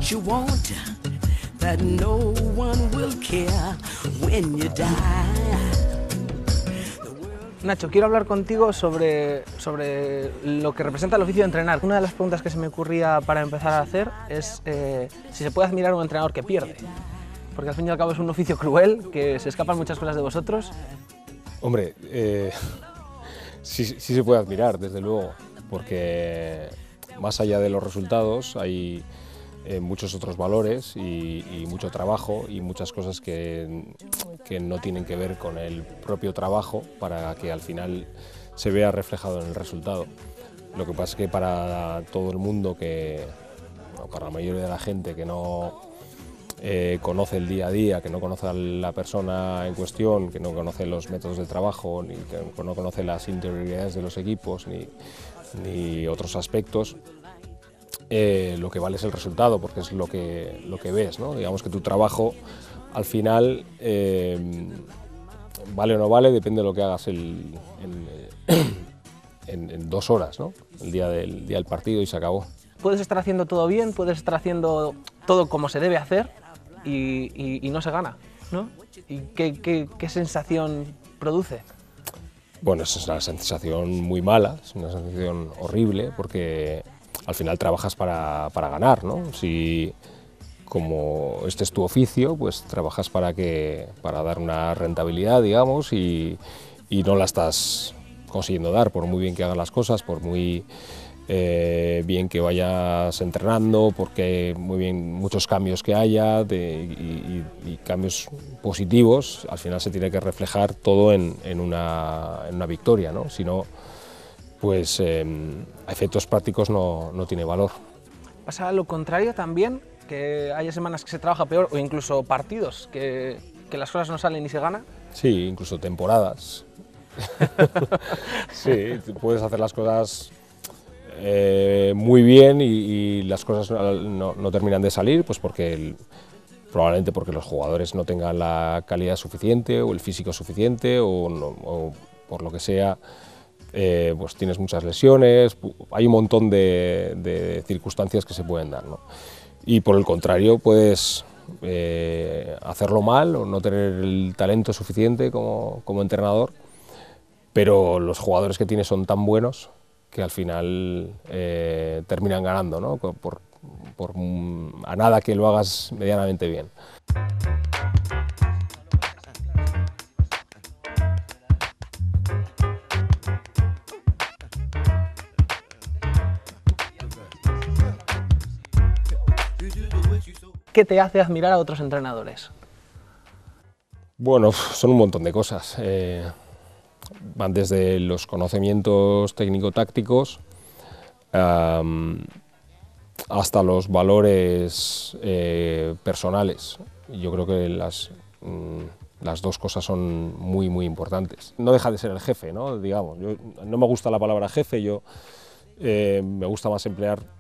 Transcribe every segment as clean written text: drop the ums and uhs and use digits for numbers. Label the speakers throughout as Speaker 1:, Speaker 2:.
Speaker 1: what you want, that no one will care when you die.
Speaker 2: Nacho, quiero hablar contigo sobre lo que representa el oficio de entrenar. Una de las preguntas que se me ocurría para empezar a hacer es si se puede admirar a un entrenador que pierde. Porque al fin y al cabo es un oficio cruel, que se escapan muchas cosas de vosotros.
Speaker 3: Hombre, sí se puede admirar, desde luego, porque más allá de los resultados hay muchos otros valores y mucho trabajo y muchas cosas que no tienen que ver con el propio trabajo para que al final se vea reflejado en el resultado. Lo que pasa es que para todo el mundo, para la mayoría de la gente que no conoce el día a día, que no conoce a la persona en cuestión, que no conoce los métodos de trabajo, ni que no conoce las interioridades de los equipos ni otros aspectos, lo que vale es el resultado, porque es lo que ves, ¿no? Digamos que tu trabajo al final vale o no vale, depende de lo que hagas en 2 horas, ¿no? El día del partido y se acabó.
Speaker 2: Puedes estar haciendo todo bien, puedes estar haciendo todo como se debe hacer y no se gana, ¿no? ¿Y qué sensación produce?
Speaker 3: Bueno, es una sensación muy mala, es una sensación horrible, porque al final trabajas para ganar, ¿no? Si, como este es tu oficio, pues trabajas para dar una rentabilidad, digamos, y no la estás consiguiendo dar, por muy bien que hagas las cosas, por muy bien que vayas entrenando, porque muchos cambios que haya y cambios positivos, al final se tiene que reflejar todo en una victoria, ¿no? Si no, pues a efectos prácticos no tiene valor.
Speaker 2: ¿Pasa lo contrario también? ¿Que haya semanas que se trabaja peor o incluso partidos que las cosas no salen y se gana?
Speaker 3: Sí, incluso temporadas. Sí, puedes hacer las cosas muy bien y las cosas no terminan de salir, pues probablemente porque los jugadores no tengan la calidad suficiente o el físico suficiente o por lo que sea. Pues tienes muchas lesiones, hay un montón de circunstancias que se pueden dar, ¿no? Y por el contrario, puedes hacerlo mal o no tener el talento suficiente como entrenador, pero los jugadores que tienes son tan buenos que al final terminan ganando, ¿no? A nada que lo hagas medianamente bien.
Speaker 2: ¿Qué te hace admirar a otros entrenadores?
Speaker 3: Bueno, son un montón de cosas. Van desde los conocimientos técnico-tácticos hasta los valores personales. Yo creo que las 2 cosas son muy importantes. No deja de ser el jefe, ¿no? Digamos, no me gusta la palabra jefe, me gusta más emplear.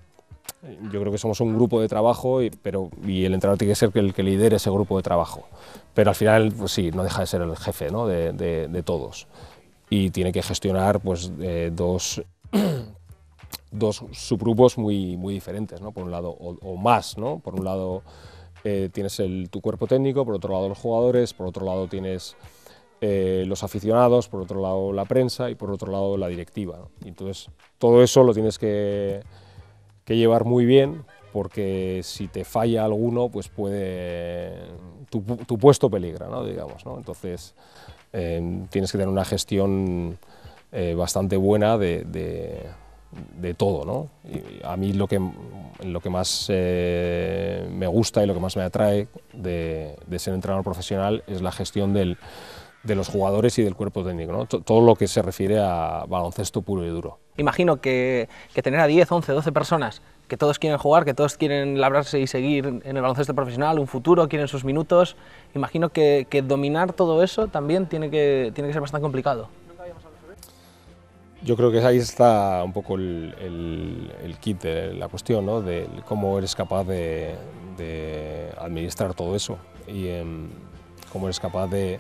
Speaker 3: Yo creo que somos un grupo de trabajo y el entrenador tiene que ser el que lidere ese grupo de trabajo. Pero al final, pues sí, no deja de ser el jefe, ¿no? de todos. Y tiene que gestionar pues, dos subgrupos muy diferentes, ¿no? Por un lado, o más, ¿no? Por un lado tienes tu cuerpo técnico, por otro lado los jugadores, por otro lado tienes los aficionados, por otro lado la prensa y por otro lado la directiva, ¿no? Y entonces todo eso lo tienes que llevar muy bien, porque si te falla alguno, pues tu puesto peligra, ¿no? Digamos, ¿no? Entonces tienes que tener una gestión bastante buena de todo, ¿no? Y a mí lo que más me gusta y lo que más me atrae de ser entrenador profesional es la gestión de los jugadores y del cuerpo técnico, ¿no? Todo lo que se refiere a baloncesto puro y duro.
Speaker 2: Imagino que tener a 10, 11, 12 personas que todos quieren jugar, que todos quieren labrarse y seguir en el baloncesto profesional, un futuro, quieren sus minutos, imagino que dominar todo eso también tiene que ser bastante complicado.
Speaker 3: Yo creo que ahí está un poco el kit de la cuestión, ¿no? De cómo eres capaz de administrar todo eso y cómo eres capaz de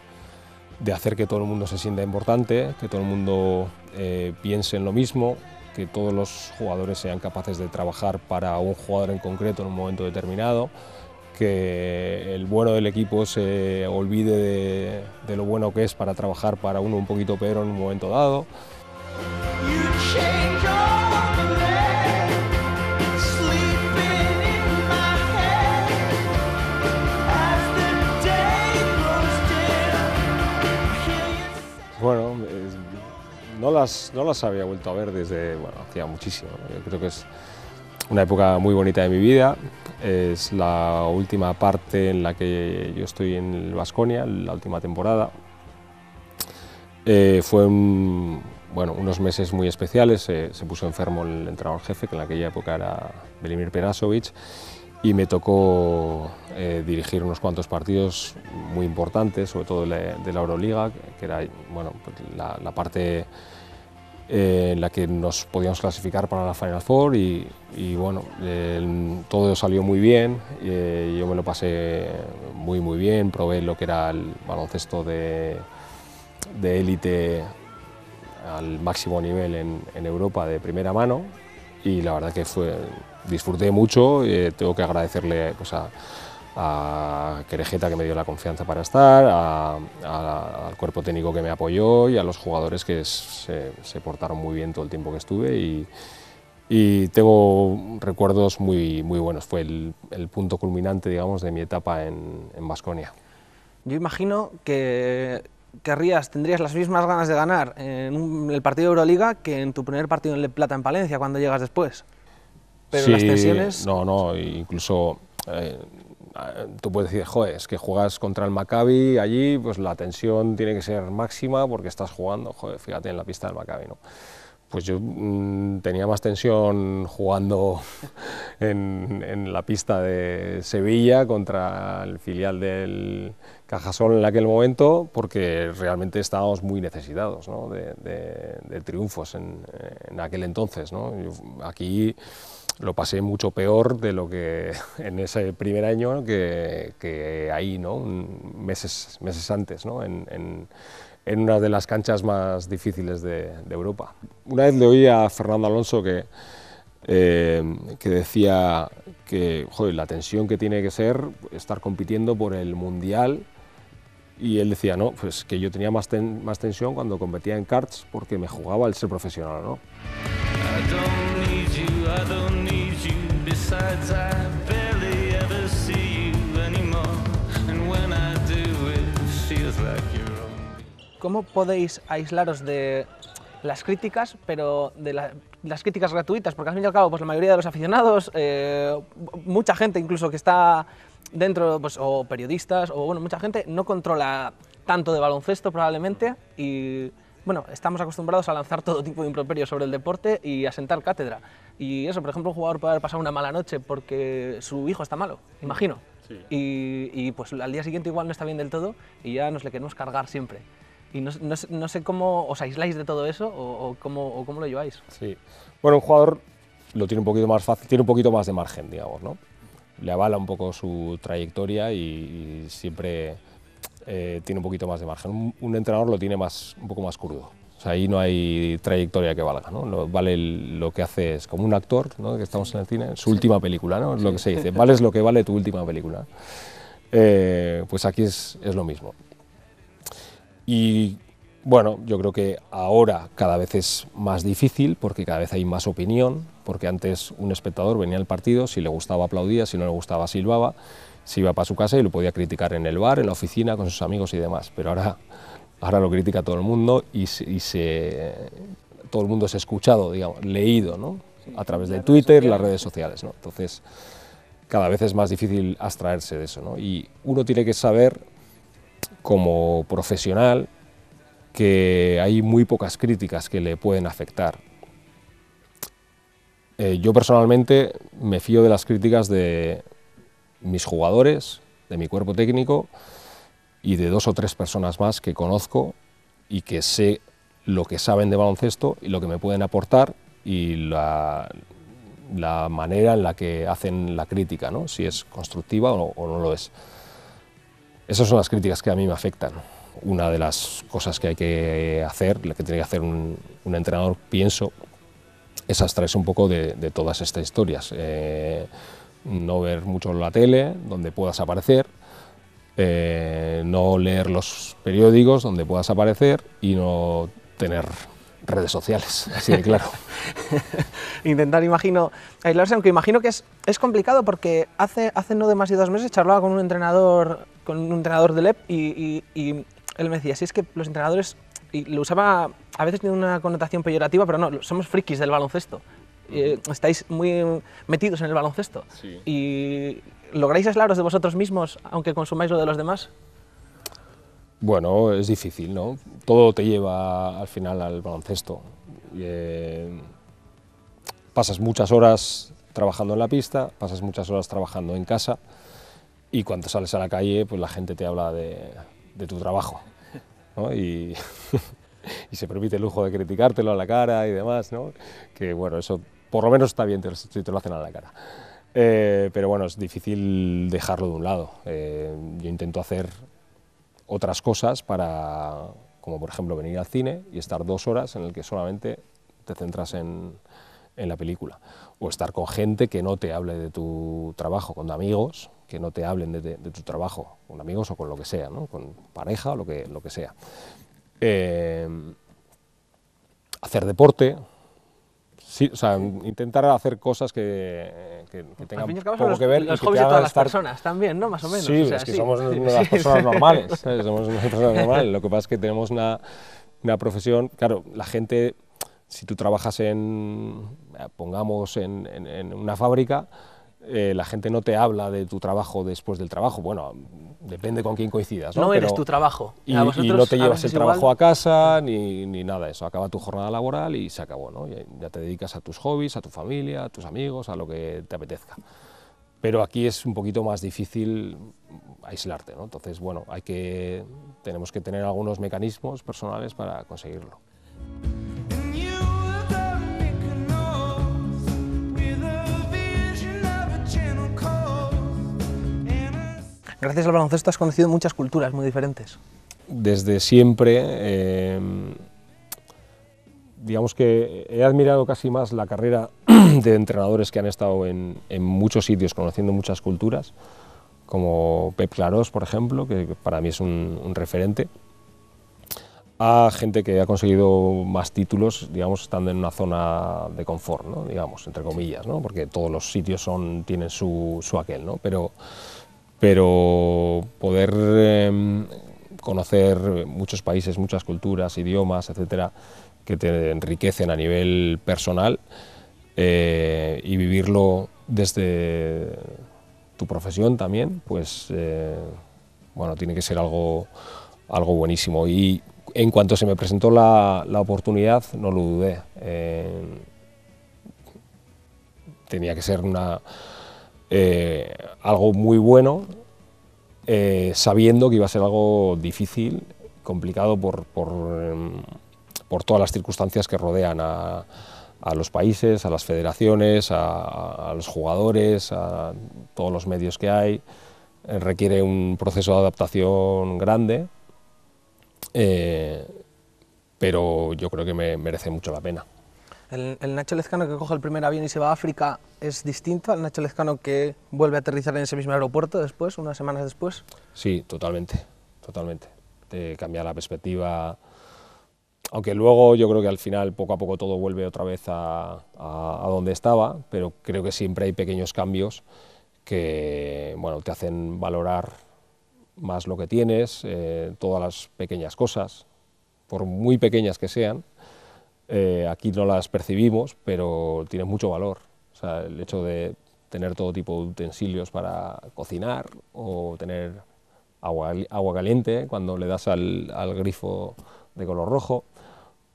Speaker 3: hacer que todo el mundo se sienta importante, que todo el mundo piense en lo mismo, que todos los jugadores sean capaces de trabajar para un jugador en concreto en un momento determinado, que el bueno del equipo se olvide de lo bueno que es para trabajar para uno un poquito peor en un momento dado. Bueno, no las había vuelto a ver desde, bueno, hacía muchísimo, ¿no? Yo creo que es una época muy bonita de mi vida, es la última parte en la que yo estoy en el Baskonia, la última temporada. Fue unos meses muy especiales, se puso enfermo el entrenador jefe, que en aquella época era Velimir Perasovic, y me tocó dirigir unos cuantos partidos muy importantes, sobre todo de la Euroliga, que era pues la parte en la que nos podíamos clasificar para la Final Four y bueno, todo salió muy bien, yo me lo pasé muy bien, probé lo que era el baloncesto de élite al máximo nivel en Europa de primera mano, y la verdad que disfruté mucho. Tengo que agradecerle pues, a Querejeta, que me dio la confianza para estar, al cuerpo técnico que me apoyó y a los jugadores que se portaron muy bien todo el tiempo que estuve, y tengo recuerdos muy buenos. Fue el punto culminante, digamos, de mi etapa en Baskonia.
Speaker 2: Yo imagino que tendrías las mismas ganas de ganar en el partido de Euroliga que en tu primer partido en Le Plata en Palencia cuando llegas después. Pero
Speaker 3: sí,
Speaker 2: las tensiones...
Speaker 3: No, incluso tú puedes decir, joder, es que juegas contra el Maccabi allí, pues la tensión tiene que ser máxima porque estás jugando, joder, fíjate en la pista del Maccabi, ¿no? Pues yo tenía más tensión jugando en la pista de Sevilla contra el filial del Cajasol en aquel momento, porque realmente estábamos muy necesitados, ¿no? de triunfos en aquel entonces, ¿no? Aquí lo pasé mucho peor de lo que en ese primer año que ahí, ¿no? meses antes, ¿no? en una de las canchas más difíciles de Europa. Una vez le oí a Fernando Alonso que decía que, joder, la tensión que tiene que ser estar compitiendo por el Mundial, y él decía, no, pues que yo tenía más tensión cuando competía en karts porque me jugaba el ser profesional, ¿no?
Speaker 2: ¿Cómo podéis aislaros de las críticas, pero de las críticas gratuitas? Porque al fin y al cabo, pues la mayoría de los aficionados, mucha gente incluso que está dentro, pues, o periodistas, o bueno, mucha gente no controla tanto de baloncesto probablemente, y bueno, estamos acostumbrados a lanzar todo tipo de improperios sobre el deporte y a sentar cátedra. Y eso, por ejemplo, un jugador puede haber pasado una mala noche porque su hijo está malo, imagino. Sí. Y pues al día siguiente igual no está bien del todo y ya nos le queremos cargar siempre. Y no sé cómo os aisláis de todo eso o cómo lo lleváis.
Speaker 3: Sí, bueno, un jugador lo tiene un poquito más fácil, tiene un poquito más de margen, digamos, ¿no? Le avala un poco su trayectoria y siempre tiene un poquito más de margen. Un entrenador lo tiene un poco más crudo. O sea, ahí no hay trayectoria que valga, ¿no? Vale lo que hace, es como un actor, ¿no? Que estamos en el cine, su última película, ¿no? Es lo que se dice, vales lo que vale tu última película. Pues aquí es lo mismo. Y bueno, yo creo que ahora cada vez es más difícil porque cada vez hay más opinión, porque antes un espectador venía al partido, si le gustaba aplaudía, si no le gustaba silbaba, se iba para su casa y lo podía criticar en el bar, en la oficina, con sus amigos y demás, pero ahora lo critica todo el mundo y todo el mundo es escuchado, digamos, leído, ¿no? A través de Twitter, las redes sociales, ¿no? Entonces cada vez es más difícil abstraerse de eso, ¿no? Y uno tiene que saber, como profesional, que hay muy pocas críticas que le pueden afectar. Yo personalmente me fío de las críticas de mis jugadores, de mi cuerpo técnico y de 2 o 3 personas más que conozco y que sé lo que saben de baloncesto y lo que me pueden aportar y la manera en la que hacen la crítica, ¿no? Si es constructiva o no lo es. Esas son las críticas que a mí me afectan. Una de las cosas que hay que hacer, la que tiene que hacer un entrenador, pienso, es abstraerse un poco de todas estas historias. No ver mucho la tele, donde puedas aparecer, no leer los periódicos donde puedas aparecer y no tener redes sociales, así de claro.
Speaker 2: Intentar, imagino, aislarse, aunque imagino que es complicado porque hace no demasiados meses charlaba con un entrenador del EP y él me decía, si es que los entrenadores, y lo usaba, a veces tiene una connotación peyorativa, pero no, somos frikis del baloncesto. Estáis muy metidos en el baloncesto.
Speaker 3: Sí.
Speaker 2: ¿Y lográis aislaros de vosotros mismos, aunque consumáis lo de los demás?
Speaker 3: Bueno, es difícil, ¿no? Todo te lleva al final al baloncesto. Pasas muchas horas trabajando en la pista, pasas muchas horas trabajando en casa y cuando sales a la calle, pues la gente te habla de tu trabajo, ¿no? Y se permite el lujo de criticártelo a la cara y demás, ¿no? Que bueno, eso por lo menos está bien si te lo hacen a la cara. Pero bueno, es difícil dejarlo de un lado. Yo intento hacer otras cosas como por ejemplo venir al cine y estar 2 horas en el que solamente te centras en la película, o estar con gente que no te hable de tu trabajo, con amigos que no te hablen de tu trabajo, con amigos o con lo que sea, ¿no? Con pareja o lo que sea. Hacer deporte, sí, o sea, intentar hacer cosas que tengan poco que ver
Speaker 2: los
Speaker 3: y que
Speaker 2: hobbies
Speaker 3: te
Speaker 2: de todas
Speaker 3: hagan
Speaker 2: las
Speaker 3: estar...
Speaker 2: personas también, ¿no? Más o menos.
Speaker 3: Sí,
Speaker 2: o sea,
Speaker 3: es que
Speaker 2: sí.
Speaker 3: somos unas personas normales, ¿sabes? Somos unas personas normales. Lo que pasa es que tenemos una profesión, claro, la gente, si tú trabajas pongamos en una fábrica, la gente no te habla de tu trabajo después del trabajo. Bueno, depende con quién coincidas, ¿no?
Speaker 2: No eres
Speaker 3: Pero,
Speaker 2: tu trabajo.
Speaker 3: y no te llevas el trabajo a casa ni nada de eso. Acaba tu jornada laboral y se acabó, ¿no? Ya te dedicas a tus hobbies, a tu familia, a tus amigos, a lo que te apetezca. Pero aquí es un poquito más difícil aislarte, ¿no? Entonces, bueno, tenemos que tener algunos mecanismos personales para conseguirlo.
Speaker 2: Gracias al baloncesto has conocido muchas culturas muy diferentes.
Speaker 3: Desde siempre, digamos que he admirado casi más la carrera de entrenadores que han estado en muchos sitios, conociendo muchas culturas, como Pep Clarós, por ejemplo, que para mí es un referente, a gente que ha conseguido más títulos, digamos, estando en una zona de confort, ¿no? Digamos, entre comillas, ¿no? Porque todos los sitios tienen su aquel, ¿no? Pero poder conocer muchos países, muchas culturas, idiomas, etcétera, que te enriquecen a nivel personal y vivirlo desde tu profesión también, pues bueno, tiene que ser algo buenísimo. Y en cuanto se me presentó la oportunidad, no lo dudé. Tenía que ser algo muy bueno, sabiendo que iba a ser algo difícil, complicado por todas las circunstancias que rodean a los países, a las federaciones, a los jugadores, a todos los medios que hay. Requiere un proceso de adaptación grande, pero yo creo que me merece mucho la pena.
Speaker 2: El Nacho Lezcano que coge el primer avión y se va a África es distinto al Nacho Lezcano que vuelve a aterrizar en ese mismo aeropuerto después, unas semanas después.
Speaker 3: Sí, totalmente, totalmente. Te cambia la perspectiva, aunque luego yo creo que al final poco a poco todo vuelve otra vez a donde estaba, pero creo que siempre hay pequeños cambios que, bueno, te hacen valorar más lo que tienes, todas las pequeñas cosas, por muy pequeñas que sean. Aquí no las percibimos, pero tienen mucho valor. O sea, el hecho de tener todo tipo de utensilios para cocinar o tener agua caliente cuando le das al grifo de color rojo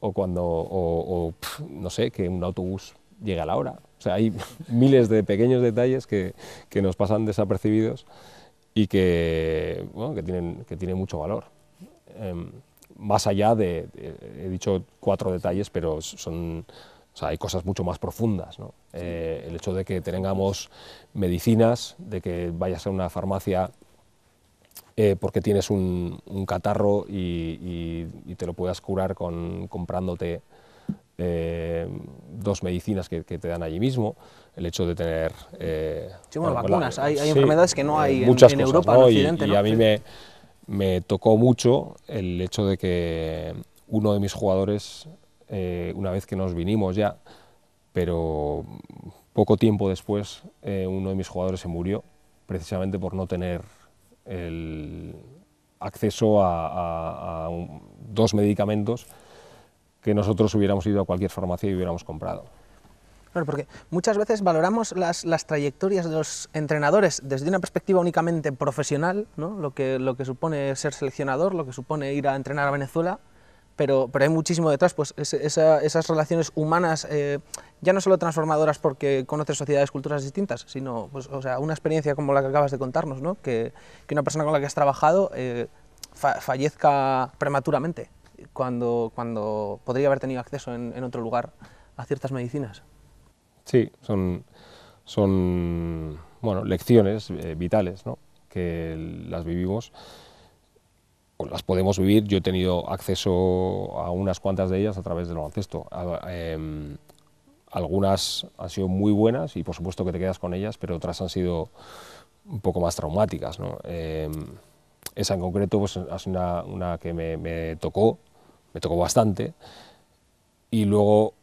Speaker 3: o no sé, que un autobús llegue a la hora. O sea, hay miles de pequeños detalles que nos pasan desapercibidos y que, bueno, que tienen mucho valor. Más allá he dicho 4 detalles, pero o sea, hay cosas mucho más profundas, ¿no? El hecho de que tengamos medicinas, de que vayas a una farmacia porque tienes un catarro y te lo puedas curar comprándote 2 medicinas que te dan allí mismo, el hecho de tener...
Speaker 2: sí, bueno, vacunas, hay enfermedades que no hay
Speaker 3: muchas
Speaker 2: en
Speaker 3: cosas,
Speaker 2: Europa,
Speaker 3: ¿no?
Speaker 2: en Occidente,
Speaker 3: y
Speaker 2: ¿no?
Speaker 3: a mí me tocó mucho el hecho de que uno de mis jugadores, una vez que nos vinimos ya, pero poco tiempo después, uno de mis jugadores se murió, precisamente por no tener el acceso a 2 medicamentos que nosotros hubiéramos ido a cualquier farmacia y hubiéramos comprado.
Speaker 2: Claro, porque muchas veces valoramos las trayectorias de los entrenadores desde una perspectiva únicamente profesional, ¿no? Lo que supone ser seleccionador, lo que supone ir a entrenar a Venezuela, pero hay muchísimo detrás, pues esas relaciones humanas, ya no solo transformadoras porque conoces sociedades, culturas distintas, sino pues, o sea, una experiencia como la que acabas de contarnos, ¿no? Que una persona con la que has trabajado fallezca prematuramente cuando podría haber tenido acceso en otro lugar a ciertas medicinas.
Speaker 3: Sí, son bueno, lecciones vitales, ¿no? Que las vivimos, o las podemos vivir. Yo he tenido acceso a unas cuantas de ellas a través del baloncesto. Algunas han sido muy buenas y por supuesto que te quedas con ellas, pero otras han sido un poco más traumáticas, ¿no? Esa en concreto pues, ha sido una que me tocó bastante, y luego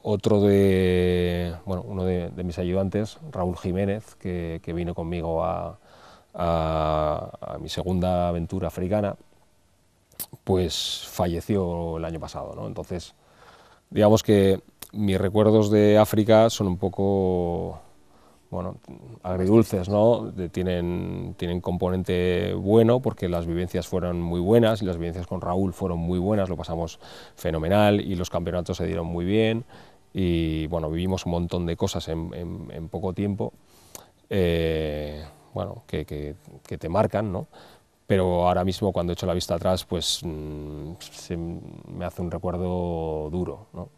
Speaker 3: uno de mis ayudantes, Raúl Jiménez, que vino conmigo a mi segunda aventura africana, pues falleció el año pasado, ¿no? Entonces, digamos que mis recuerdos de África son un poco, bueno, agridulces, ¿no? Tienen componente bueno porque las vivencias fueron muy buenas, y las vivencias con Raúl fueron muy buenas, lo pasamos fenomenal y los campeonatos se dieron muy bien, y bueno, vivimos un montón de cosas en poco tiempo, bueno, que te marcan, ¿no? Pero ahora mismo, cuando echo la vista atrás, pues me hace un recuerdo duro, ¿no?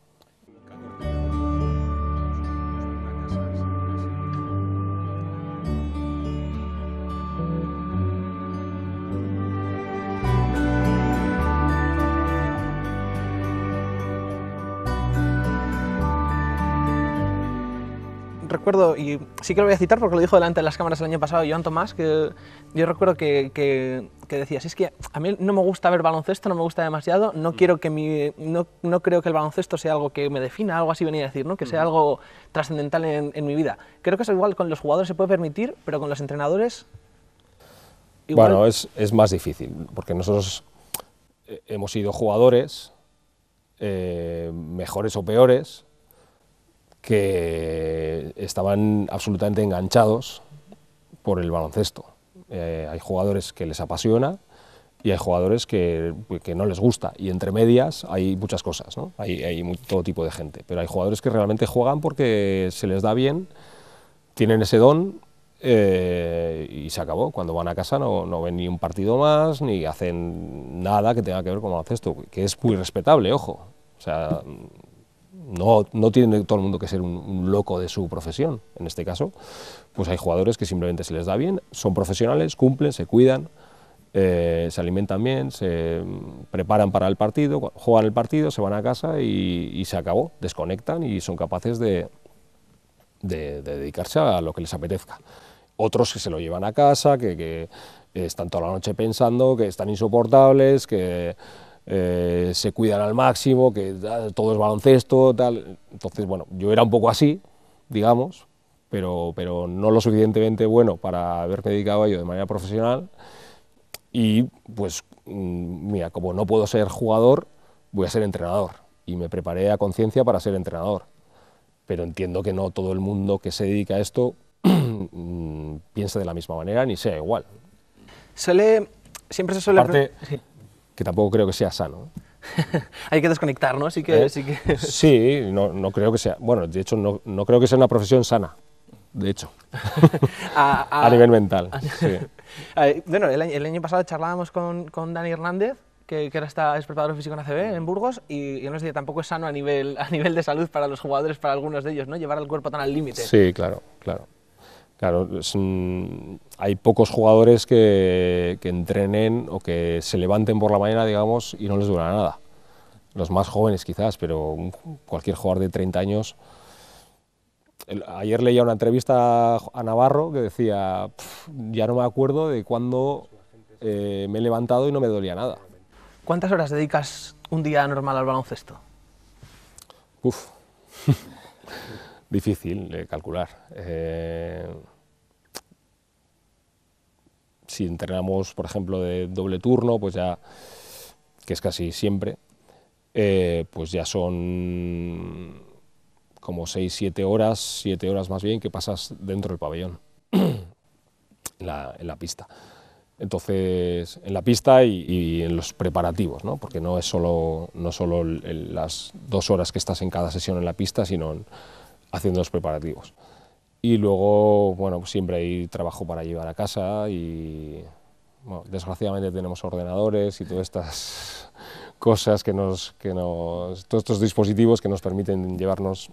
Speaker 2: Recuerdo, y sí que lo voy a citar porque lo dijo delante de las cámaras el año pasado Joan Tomás, que yo recuerdo que decía, si es que a mí no me gusta ver baloncesto, no me gusta demasiado, no creo que el baloncesto sea algo que me defina, algo así venía a decir, ¿no? Que sea algo trascendental en mi vida. Creo que eso igual con los jugadores se puede permitir, pero con los entrenadores igual...
Speaker 3: Bueno, es más difícil, porque nosotros hemos sido jugadores, mejores o peores, que estaban absolutamente enganchados por el baloncesto. Hay jugadores que les apasiona y hay jugadores que no les gusta, y entre medias hay muchas cosas, ¿no? Hay todo tipo de gente, pero hay jugadores que realmente juegan porque se les da bien, tienen ese don, y se acabó. Cuando van a casa no ven ni un partido más, ni hacen nada que tenga que ver con baloncesto, que es muy respetable, ojo. O sea, no tiene todo el mundo que ser un loco de su profesión. En este caso, pues hay jugadores que simplemente se les da bien, son profesionales, cumplen, se cuidan, se alimentan bien, se preparan para el partido, juegan el partido, se van a casa y se acabó, desconectan y son capaces de dedicarse a lo que les apetezca. Otros que se lo llevan a casa, que están toda la noche pensando, que están insoportables, que se cuidan al máximo, que todo es baloncesto, tal. Entonces, bueno, yo era un poco así, digamos, pero no lo suficientemente bueno para haberme dedicado a ello de manera profesional. Y pues, mira, como no puedo ser jugador, voy a ser entrenador. Y me preparé a conciencia para ser entrenador. Pero entiendo que no todo el mundo que se dedica a esto piensa de la misma manera, ni sea igual.
Speaker 2: Siempre se suele...
Speaker 3: Aparte, que tampoco creo que sea sano.
Speaker 2: Hay que desconectar, ¿no? Sí,
Speaker 3: no creo que sea... Bueno, de hecho, no creo que sea una profesión sana, de hecho, a nivel mental. Sí.
Speaker 2: Bueno, el año pasado charlábamos con Dani Hernández, que ahora es preparador físico en ACB, en Burgos, y yo nos decía, tampoco es sano a nivel de salud para los jugadores, para algunos de ellos, ¿no? Llevar el cuerpo tan al límite.
Speaker 3: Sí, claro. Hay pocos jugadores que entrenen o que se levanten por la mañana, digamos, y no les dura nada. los más jóvenes quizás, pero cualquier jugador de 30 años... Ayer leía una entrevista a Navarro que decía, ya no me acuerdo de cuándo me he levantado y no me dolía nada.
Speaker 2: ¿Cuántas horas dedicas un día normal al baloncesto?
Speaker 3: Uf, difícil de calcular. Si entrenamos, por ejemplo, de doble turno, pues ya, que es casi siempre, pues ya son como 6-7 horas, 7 horas más bien, que pasas dentro del pabellón, en la pista. Entonces, en la pista y en los preparativos, ¿no? Porque no solo las 2 horas que estás en cada sesión en la pista, sino haciendo los preparativos. Y luego, bueno, siempre hay trabajo para llevar a casa y, bueno, desgraciadamente tenemos ordenadores y todas estas cosas todos estos dispositivos que nos permiten llevarnos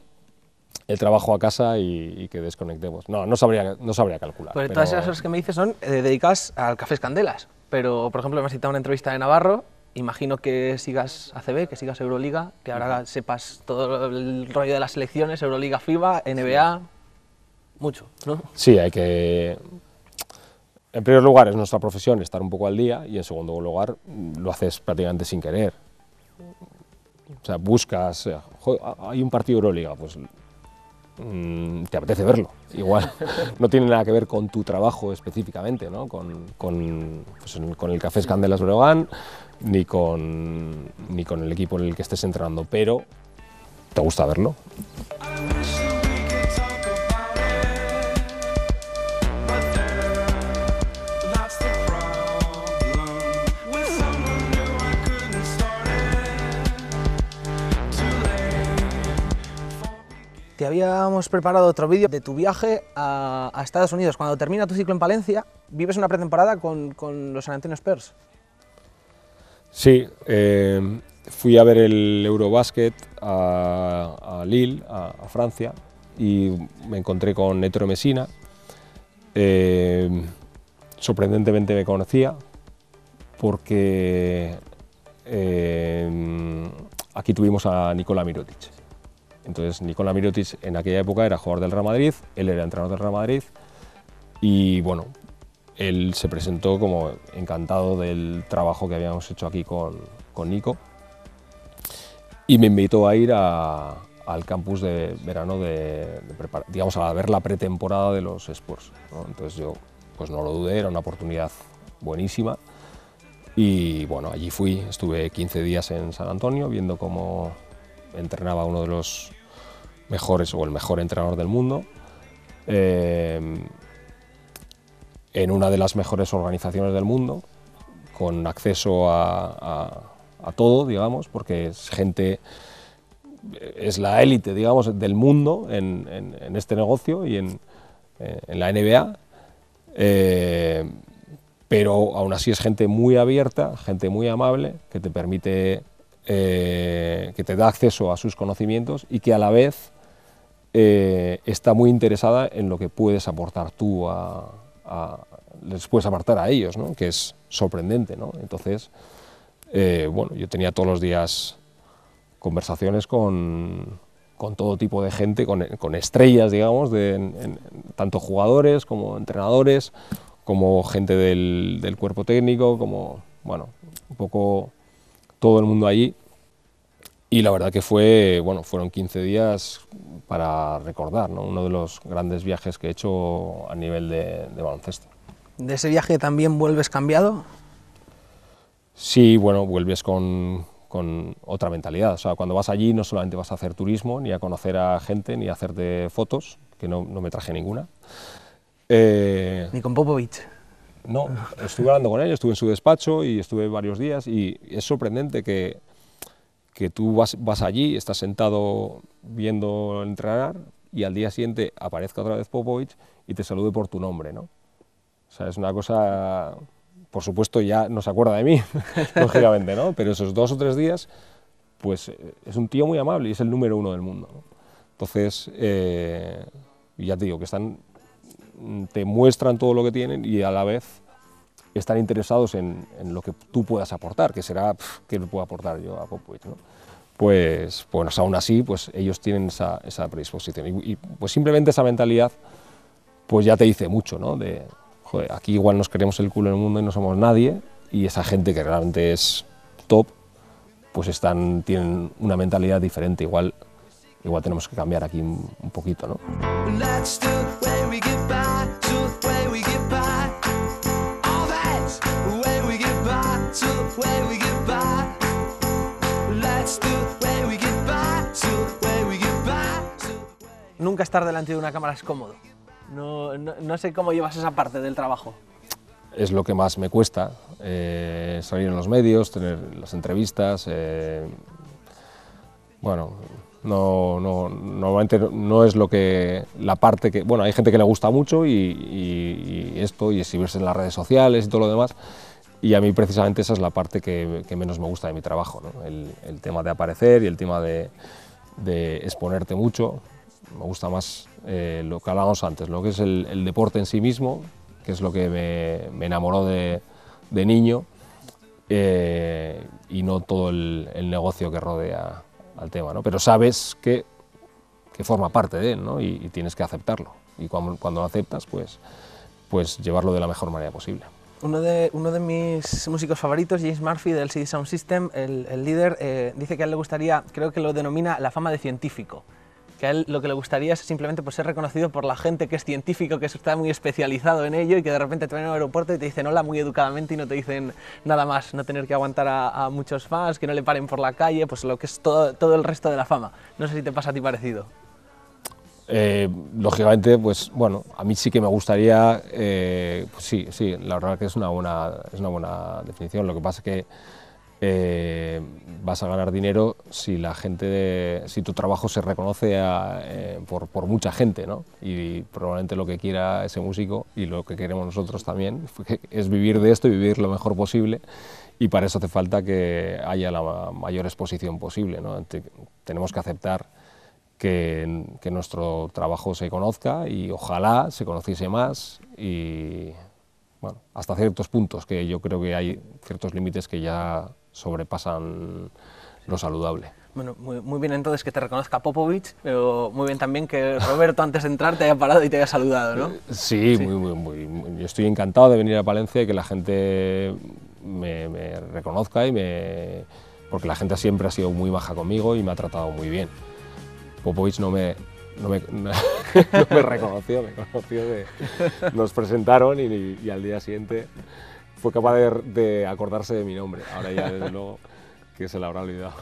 Speaker 3: el trabajo a casa y que desconectemos. No sabría calcular.
Speaker 2: Pues
Speaker 3: pero...
Speaker 2: todas esas horas que me dices son dedicadas al Cafés Candelas, pero por ejemplo me has citado una entrevista de Navarro, imagino que sigas ACB, que sigas Euroliga, que ahora sepas todo el rollo de las selecciones, Euroliga, FIBA, NBA, mucho, ¿no?
Speaker 3: Sí, hay que... En primer lugar es nuestra profesión estar un poco al día y en segundo lugar lo haces prácticamente sin querer. O sea, buscas, hay un partido de Euroliga, pues te apetece verlo. Igual no tiene nada que ver con tu trabajo específicamente, ¿no? con el Cafés Candelas Breogán, ni con el equipo en el que estés entrenando, pero te gusta verlo.
Speaker 2: Te habíamos preparado otro vídeo de tu viaje a Estados Unidos. Cuando termina tu ciclo en Palencia, vives una pretemporada con los San Antonio Spurs.
Speaker 3: Sí, fui a ver el Eurobasket a Lille, a Francia, y me encontré con Ettore Messina. Sorprendentemente me conocía, porque aquí tuvimos a Nikola Mirotic. Entonces, Nikola Mirotic en aquella época era jugador del Real Madrid, él era entrenador del Real Madrid y bueno, él se presentó como encantado del trabajo que habíamos hecho aquí con Nico y me invitó a ir al campus de verano digamos, a ver la pretemporada de los Spurs, ¿no? Entonces yo pues no lo dudé, era una oportunidad buenísima y bueno, allí fui, estuve 15 días en San Antonio viendo cómo entrenaba uno de los mejores o el mejor entrenador del mundo en una de las mejores organizaciones del mundo, con acceso a todo, digamos, porque es la élite, digamos, del mundo en este negocio y en la NBA, pero aún así es gente muy abierta, gente muy amable, que te permite, que te da acceso a sus conocimientos y que a la vez está muy interesada en lo que puedes aportar tú les puedes aportar a ellos, ¿no? Que es sorprendente, ¿no? Entonces, bueno, yo tenía todos los días conversaciones con todo tipo de gente, con estrellas, digamos, tanto jugadores como entrenadores, como gente del cuerpo técnico, como, bueno, un poco todo el mundo allí. Y la verdad que fueron 15 días para recordar, ¿no? Uno de los grandes viajes que he hecho a nivel de baloncesto.
Speaker 2: ¿De ese viaje también vuelves cambiado?
Speaker 3: Sí, bueno, vuelves con otra mentalidad. O sea, cuando vas allí no solamente vas a hacer turismo, ni a conocer a gente, ni a hacerte fotos, que no me traje ninguna.
Speaker 2: Ni con Popovich.
Speaker 3: No, estuve hablando con él, estuve en su despacho y estuve varios días y es sorprendente que tú vas allí, estás sentado viendo entrenar y al día siguiente aparezca otra vez Popovich y te salude por tu nombre, ¿no? O sea, es una cosa, por supuesto ya no se acuerda de mí, lógicamente, ¿no? Pero esos 2 o 3 días, pues es un tío muy amable y es el número 1 del mundo, ¿no? Entonces, ya te digo, que te muestran todo lo que tienen y a la vez están interesados en lo que tú puedas aportar, que será, ¿qué le puedo aportar yo a Popovich, ¿no? pues aún así, pues ellos tienen esa predisposición. Y pues simplemente esa mentalidad, pues ya te dice mucho, ¿no? De, joder, aquí igual nos queremos el culo en el mundo y no somos nadie, y esa gente que realmente es top, pues tienen una mentalidad diferente. Igual tenemos que cambiar aquí un poquito, ¿no?
Speaker 2: Nunca estar delante de una cámara es cómodo. No sé cómo llevas esa parte del trabajo.
Speaker 3: Es lo que más me cuesta, salir en los medios, tener las entrevistas. Bueno, normalmente no es la parte que... Bueno, hay gente que le gusta mucho y exhibirse en las redes sociales y todo lo demás, y a mí precisamente esa es la parte que menos me gusta de mi trabajo, ¿no? El tema de aparecer y el tema de exponerte mucho. Me gusta más lo que hablábamos antes, lo que es el deporte en sí mismo, que es lo que me enamoró de niño, y no todo el negocio que rodea al tema, ¿no? Pero sabes que forma parte de él, ¿no? Y tienes que aceptarlo, y cuando lo aceptas, pues llevarlo de la mejor manera posible.
Speaker 2: Uno de mis músicos favoritos, James Murphy del CD Sound System, el líder, dice que a él le gustaría, creo que lo denomina la fama de científico, que a él lo que le gustaría es simplemente pues, ser reconocido por la gente que es científico, que está muy especializado en ello, y que de repente te ven al aeropuerto y te dicen hola muy educadamente y no te dicen nada más, no tener que aguantar a muchos fans, que no le paren por la calle, pues lo que es todo el resto de la fama. No sé si te pasa a ti parecido.
Speaker 3: Lógicamente, pues bueno, a mí sí que me gustaría, pues sí, la verdad que es una buena definición. Lo que pasa es que vas a ganar dinero si si tu trabajo se reconoce por mucha gente, ¿no? Y probablemente lo que quiera ese músico y lo que queremos nosotros también es vivir de esto y vivir lo mejor posible, y para eso hace falta que haya la mayor exposición posible, ¿no? Tenemos que aceptar que nuestro trabajo se conozca, y ojalá se conociese más, y bueno, hasta ciertos puntos, que yo creo que hay ciertos límites que ya sobrepasan lo saludable. Bueno,
Speaker 2: muy bien entonces que te reconozca Popovich, pero muy bien también que Roberto antes de entrar te haya parado y te haya saludado, ¿no?
Speaker 3: Sí. Yo estoy encantado de venir a Palencia y que la gente me reconozca, porque la gente siempre ha sido muy maja conmigo y me ha tratado muy bien. Popovich no me reconoció, nos presentaron y al día siguiente fue capaz de acordarse de mi nombre. Ahora ya desde luego que se le habrá olvidado.